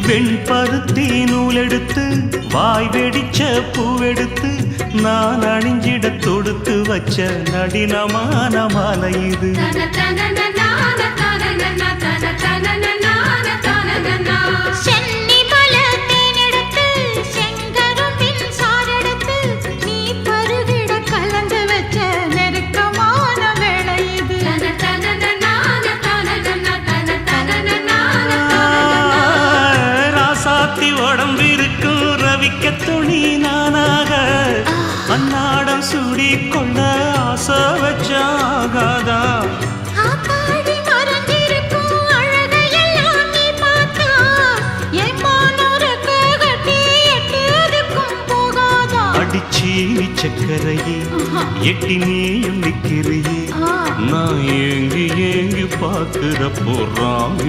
வெண்பருத்தி நூலெடுத்து வாய் வெடிச்ச பூவெடுத்து நான் அணிஞ்சிட தொடுத்து வச்ச நடினமான மாலை இது. உடம்பிருக்கும் ரவிக்க துணி நானாக அன்னாடம் சூடி கொள்ள ஆசை வச்சாகாதா. அடிச்சி சக்கரையே எட்டி நீயும் நிக்கிறியே நான் ஏங்கி ஏங்கி பார்க்கிற போறாங்க.